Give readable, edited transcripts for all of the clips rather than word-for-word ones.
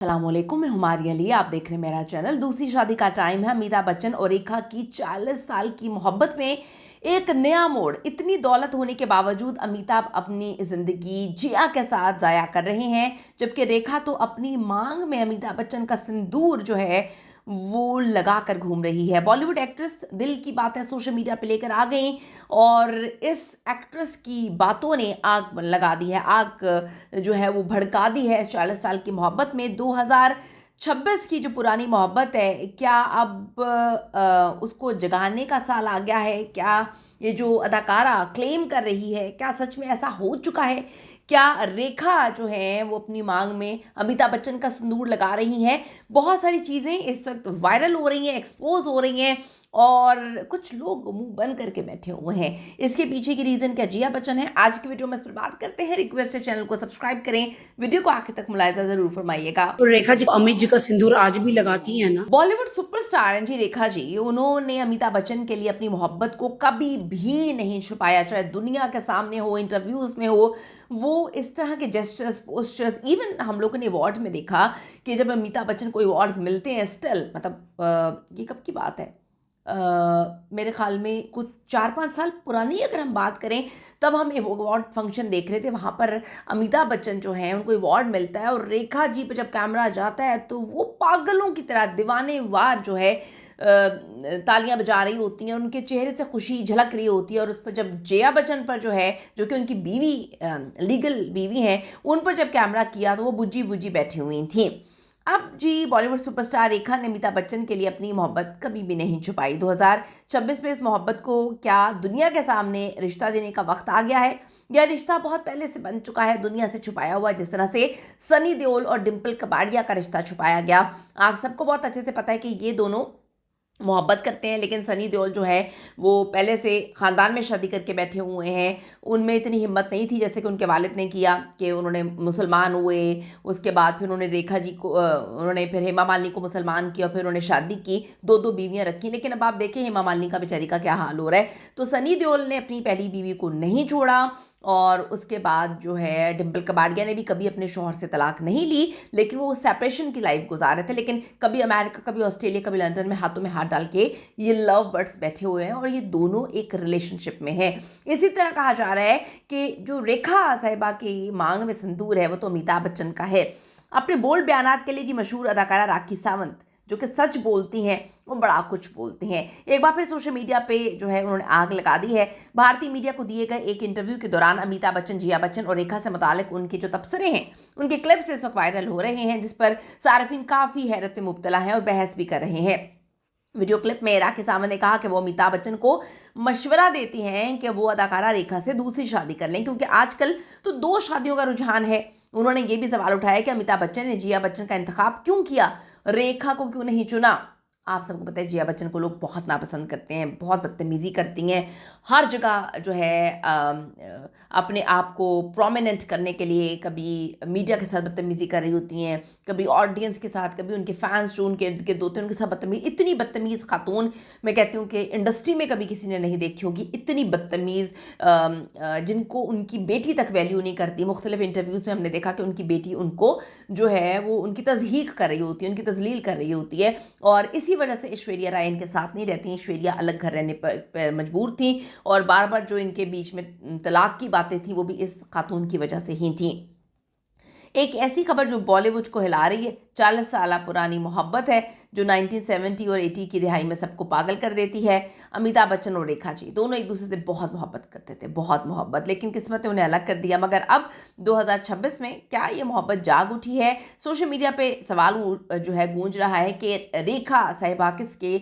अस्सलामुअलैकुम, मैं हुमारी अली। आप देख रहे हैं मेरा चैनल। दूसरी शादी का टाइम है। अमिताभ बच्चन और रेखा की 40 साल की मोहब्बत में एक नया मोड़। इतनी दौलत होने के बावजूद अमिताभ अपनी ज़िंदगी जिया के साथ ज़ाया कर रहे हैं, जबकि रेखा तो अपनी मांग में अमिताभ बच्चन का सिंदूर जो है वो लगा कर घूम रही है। बॉलीवुड एक्ट्रेस दिल की बातें सोशल मीडिया पे लेकर आ गई और इस एक्ट्रेस की बातों ने आग लगा दी है, आग जो है वो भड़का दी है 40 साल की मोहब्बत में। 2026 की जो पुरानी मोहब्बत है, क्या अब उसको जगाने का साल आ गया है? क्या ये जो अदाकारा क्लेम कर रही है, क्या सच में ऐसा हो चुका है? क्या रेखा जो है वो अपनी मांग में अमिताभ बच्चन का सिंदूर लगा रही हैं? बहुत सारी चीज़ें इस वक्त वायरल हो रही हैं, एक्सपोज हो रही हैं और कुछ लोग मुंह बंद करके बैठे हुए हैं। इसके पीछे की रीज़न क्या जिया बच्चन है? आज की वीडियो में इस पर बात करते हैं। रिक्वेस्ट है चैनल को सब्सक्राइब करें, वीडियो को आखिर तक मुलाहिजा जरूर फरमाइएगा। तो रेखा जी अमित जी का सिंदूर आज भी लगाती है ना? बॉलीवुड सुपरस्टार हैं जी रेखा जी। उन्होंने अमिताभ बच्चन के लिए अपनी मोहब्बत को कभी भी नहीं छुपाया, चाहे दुनिया के सामने हो, इंटरव्यूज में हो। वो इस तरह के जेस्चर्स, पोस्टर्स, इवन हम लोगों ने अवार्ड में देखा कि जब अमिताभ बच्चन को अवार्ड्स मिलते हैं, स्टिल मतलब ये कब की बात है, मेरे ख्याल में कुछ 4-5 साल पुरानी अगर हम बात करें, तब हम अवार्ड फंक्शन देख रहे थे। वहाँ पर अमिताभ बच्चन जो हैं उनको अवार्ड मिलता है और रेखा जी पर जब कैमरा जाता है तो वो पागलों की तरह दीवाने वार जो है तालियां बजा रही होती हैं, उनके चेहरे से खुशी झलक रही होती है। और उस पर जब जया बच्चन पर जो है, जो कि उनकी बीवी, लीगल बीवी हैं, उन पर जब कैमरा किया तो वो बुझी बुझी बैठी हुई थी। अब जी बॉलीवुड सुपरस्टार रेखा ने अमिताभ बच्चन के लिए अपनी मोहब्बत कभी भी नहीं छुपाई। 2026 में इस मोहब्बत को क्या दुनिया के सामने रिश्ता देने का वक्त आ गया है? यह रिश्ता बहुत पहले से बन चुका है, दुनिया से छुपाया हुआ, जिस तरह से सनी देओल और डिम्पल कपाड़िया का रिश्ता छुपाया गया। आप सबको बहुत अच्छे से पता है कि ये दोनों मोहब्बत करते हैं, लेकिन सनी देओल जो है वो पहले से ख़ानदान में शादी करके बैठे हुए हैं। उनमें इतनी हिम्मत नहीं थी जैसे कि उनके वालिद ने किया कि उन्होंने मुसलमान हुए, उसके बाद फिर उन्होंने रेखा जी को उन्होंने फिर हेमा मालिनी को मुसलमान किया, फिर उन्होंने शादी की, दो दो बीवियां रखी। लेकिन अब आप देखें हेमा मालिनी का बेचारी का क्या हाल हो रहा है। तो सनी देओल ने अपनी पहली बीवी को नहीं छोड़ा और उसके बाद जो है डिम्पल कपाड़िया ने भी कभी अपने शौहर से तलाक नहीं ली, लेकिन वो सेपरेशन की लाइफ गुजार रहे थे। लेकिन कभी अमेरिका, कभी ऑस्ट्रेलिया, कभी लंदन में हाथों में हाथ डाल के ये लव बर्ड्स बैठे हुए हैं और ये दोनों एक रिलेशनशिप में हैं। इसी तरह कहा जा रहा है कि जो रेखा साहिबा की मांग में सिंदूर है वो तो अमिताभ बच्चन का है। अपने बोल्ड बयानात के लिए जी मशहूर अदाकारा राखी सावंत, जो कि सच बोलती हैं, वो बड़ा कुछ बोलती हैं। एक बार फिर सोशल मीडिया पे जो है उन्होंने आग लगा दी है। भारतीय मीडिया को दिए गए एक इंटरव्यू के दौरान अमिताभ बच्चन, जिया बच्चन और रेखा से मुतालिक उनके जो तबसरे हैं, उनके क्लिप्स इस वक्त वायरल हो रहे हैं, जिस पर सार्फिन काफ़ी हैरत में मुब्तला हैं और बहस भी कर रहे हैं। वीडियो क्लिप में राखी सावंत ने कहा कि वो अमिताभ बच्चन को मशवरा देती हैं कि वो अदाकारा रेखा से दूसरी शादी कर लें, क्योंकि आजकल तो 2 शादियों का रुझान है। उन्होंने ये भी सवाल उठाया कि अमिताभ बच्चन ने जिया बच्चन का इंतखाब क्यों किया, रेखा को क्यों नहीं चुना। आप सबको पता है जिया बच्चन को लोग बहुत नापसंद करते हैं, बहुत बदतमीज़ी करती हैं, हर जगह जो है अपने आप को प्रोमिनेंट करने के लिए कभी मीडिया के साथ बदतमीज़ी कर रही होती हैं, कभी ऑडियंस के साथ, कभी उनके फैंस जो उनके इर्द गिर्द होते हैं उनके साथ बदतमीज़। इतनी बदतमीज़ खातून मैं कहती हूँ कि इंडस्ट्री में कभी किसी ने नहीं देखी होगी। इतनी बदतमीज़, जिनको उनकी बेटी तक वैल्यू नहीं करती। मुख्तलिफ इंटरव्यूज़ में हमने देखा कि उनकी बेटी उनको जो है वो उनकी तज़हीक कर रही होती है, उनकी तज़लील कर रही होती है। और इसी वजह से ऐश्वर्या राय इनके साथ नहीं रहती। ऐश्वर्या अलग घर रहने पर मजबूर थी और बार बार जो इनके बीच में तलाक की बातें थी वो भी इस खातून की वजह से ही थी। एक ऐसी खबर जो बॉलीवुड को हिला रही है, 40 साल पुरानी मोहब्बत है जो 1970 और 80 की दिहाई में सबको पागल कर देती है। अमिताभ बच्चन और रेखा जी दोनों एक दूसरे से बहुत मोहब्बत करते थे, बहुत मोहब्बत, लेकिन किस्मत ने उन्हें अलग कर दिया। मगर अब 2026 में क्या ये मोहब्बत जाग उठी है? सोशल मीडिया पे सवाल जो है गूंज रहा है कि रेखा साहिबा किसके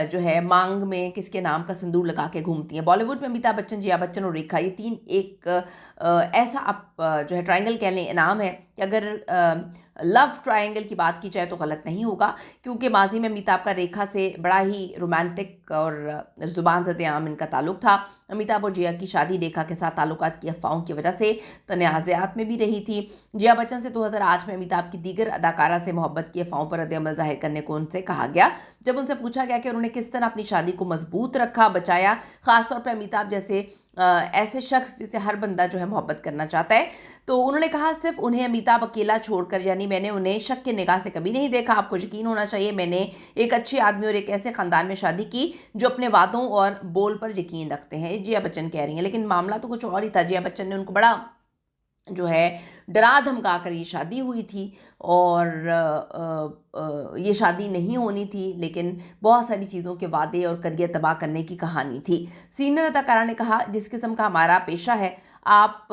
जो है मांग में किसके नाम का सिंदूर लगा के घूमती हैं। बॉलीवुड में अमिताभ बच्चन, जिया बच्चन और रेखा, ये तीन एक ऐसा आप जो है ट्रायंगल कह लें नाम है कि अगर लव ट्रायंगल की बात की जाए तो गलत नहीं होगा, क्योंकि माजी में अमिताभ का रेखा से बड़ा ही रोमांटिक और ज़ुबान ज़द आम इनका ताल्लुक था। अमिताभ और जिया की शादी रेखा के साथ ताल्लुकात की अफवाहों की वजह से तनाज़ात में भी रही थी। जिया बच्चन से 2008 में अमिताभ की दीगर अदाकारा से मोहब्बत की अफवाहों पर रद्द-ए-अमल ज़ाहिर करने को उनसे कहा गया। जब उनसे पूछा गया कि उन्होंने किस तरह अपनी शादी को मजबूत रखा, बचाया, ख़ासतौर पर अमिताभ जैसे ऐसे शख्स जिसे हर बंदा जो है मोहब्बत करना चाहता है। तो उन्होंने कहा सिर्फ उन्हें अमिताभ अकेला छोड़कर, यानी मैंने उन्हें शक की निगाह से कभी नहीं देखा। आपको यकीन होना चाहिए मैंने एक अच्छे आदमी और एक ऐसे ख़ानदान में शादी की जो अपने वादों और बोल पर यकीन रखते हैं, जया बच्चन कह रही हैं। लेकिन मामला तो कुछ और ही था। जया बच्चन ने उनको बड़ा जो है डरा धमका कर ये शादी हुई थी और ये शादी नहीं होनी थी, लेकिन बहुत सारी चीज़ों के वादे और करियर तबाह करने की कहानी थी। सीनियर अदाकारा ने कहा जिस किस्म का हमारा पेशा है, आप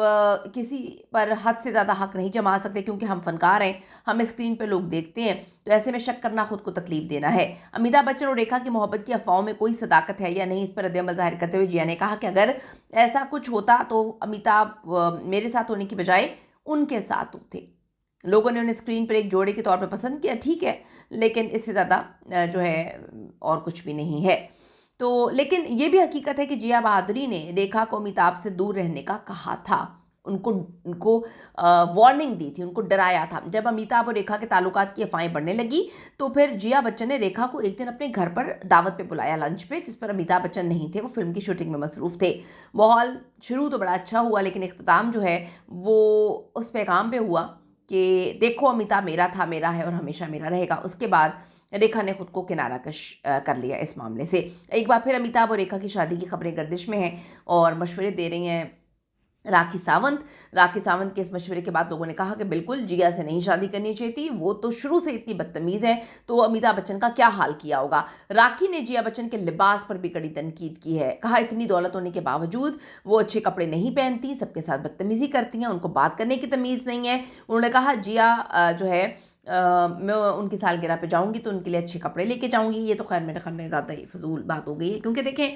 किसी पर हद से ज़्यादा हक नहीं जमा सकते, क्योंकि हम फनकार हैं, हमें स्क्रीन पर लोग देखते हैं, तो ऐसे में शक करना खुद को तकलीफ देना है। अमिताभ बच्चन और रेखा की मोहब्बत की अफवाहों में कोई सदाकत है या नहीं, इस पर रद्द-ए-अमल जाहिर करते हुए जिया ने कहा कि अगर ऐसा कुछ होता तो अमिताभ मेरे साथ होने की बजाय उनके साथ होते। लोगों ने उन्हें स्क्रीन पर एक जोड़े के तौर पर पसंद किया, ठीक है, लेकिन इससे ज़्यादा जो है और कुछ भी नहीं है। तो लेकिन ये भी हकीकत है कि जिया बहादुरी ने रेखा को अमिताभ से दूर रहने का कहा था, उनको वार्निंग दी थी, उनको डराया था। जब अमिताभ और रेखा के ताल्लुकात की अफवाहें बढ़ने लगी तो फिर जिया बच्चन ने रेखा को एक दिन अपने घर पर दावत पे बुलाया, लंच पे, जिस पर अमिताभ बच्चन नहीं थे, वो फिल्म की शूटिंग में मसरूफ़ थे। माहौल शुरू तो बड़ा अच्छा हुआ, लेकिन इख्तिताम जो है वो उस पैगाम पे हुआ कि देखो अमिताभ मेरा था, मेरा है और हमेशा मेरा रहेगा। उसके बाद रेखा ने खुद को किनारा कश कर लिया इस मामले से। एक बार फिर अमिताभ और रेखा की शादी की खबरें गर्दिश में हैं और मशवरे दे रही हैं राखी सावंत। राखी सावंत के इस मशवरे के बाद लोगों ने कहा कि बिल्कुल जिया से नहीं शादी करनी चाहिए थी, वो तो शुरू से इतनी बदतमीज़ है, तो अमिताभ बच्चन का क्या हाल किया होगा। राखी ने जिया बच्चन के लिबास पर भी कड़ी तनकीद की है, कहा इतनी दौलत होने के बावजूद वो अच्छे कपड़े नहीं पहनती, सबके साथ बदतमीज़ी करती हैं, उनको बात करने की तमीज़ नहीं है। उन्होंने कहा जिया जो है मैं उनकी सालगिरह पे जाऊंगी तो उनके लिए अच्छे कपड़े लेके जाऊंगी। ये तो खैर मेरे ख्याल में ज़्यादा ही फजूल बात हो गई है, क्योंकि देखें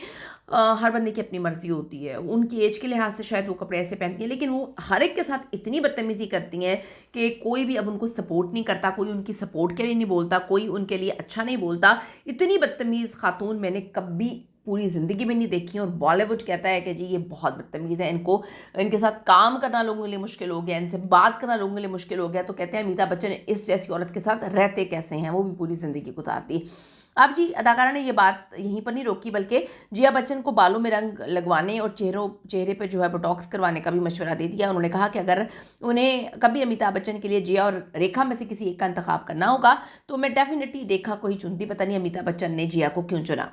हर बंदे की अपनी मर्जी होती है। उनकी एज के लिहाज से शायद वो कपड़े ऐसे पहनती हैं, लेकिन वो हर एक के साथ इतनी बदतमीज़ी करती हैं कि कोई भी अब उनको सपोर्ट नहीं करता, कोई उनकी सपोर्ट के लिए नहीं बोलता, कोई उनके लिए अच्छा नहीं बोलता। इतनी बदतमीज़ खातून मैंने कभी पूरी ज़िंदगी में नहीं देखी। और बॉलीवुड कहता है कि जी ये बहुत बदतमीज़ है, इनके साथ काम करना लोगों के लिए मुश्किल हो गया, इनसे बात करना लोगों के लिए मुश्किल हो गया। तो कहते हैं अमिताभ बच्चन इस जैसी औरत के साथ रहते कैसे हैं, वो भी पूरी ज़िंदगी गुजारती। अब जी अदाकारा ने ये बात यहीं पर नहीं रोकी, बल्कि जिया बच्चन को बालों में रंग लगवाने और चेहरे पे जो है बोटॉक्स करवाने का भी मशवरा दे दिया। उन्होंने कहा कि अगर उन्हें कभी अमिताभ बच्चन के लिए जिया और रेखा में से किसी एक का इंतखाब करना होगा तो मैं डेफिनेटली रेखा को ही चुनती। पता नहीं अमिताभ बच्चन ने जिया को क्यों चुना।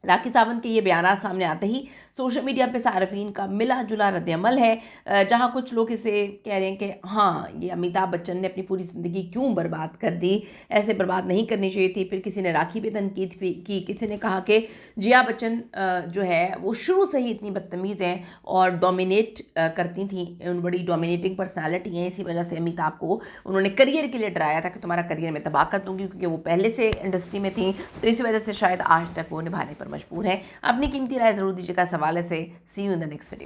राखी सावंत के ये बयान सामने आते ही सोशल मीडिया पे सार्फिन का मिला जुला रद्द-ए-अमल है, जहां कुछ लोग इसे कह रहे हैं कि हाँ ये अमिताभ बच्चन ने अपनी पूरी ज़िंदगी क्यों बर्बाद कर दी, ऐसे बर्बाद नहीं करनी चाहिए थी। फिर किसी ने राखी पे तनकीद भी की, किसी ने कहा कि जिया बच्चन जो है वो शुरू से ही इतनी बदतमीज़ हैं और डोमिनेट करती थी, बड़ी डोमिनेटिंग पर्सनैलिटी हैं, इसी वजह से अमिताभ को उन्होंने करियर के लिए डराया था कि तुम्हारा करियर मैं तबाह कर दूँगी, क्योंकि वो पहले से इंडस्ट्री में थी, तो इसी वजह से शायद आज तक वो निभाने पर मजबूर है। अपनी कीमती राय ज़रूर दीजिएगा इस हवाले से। See you in the next video.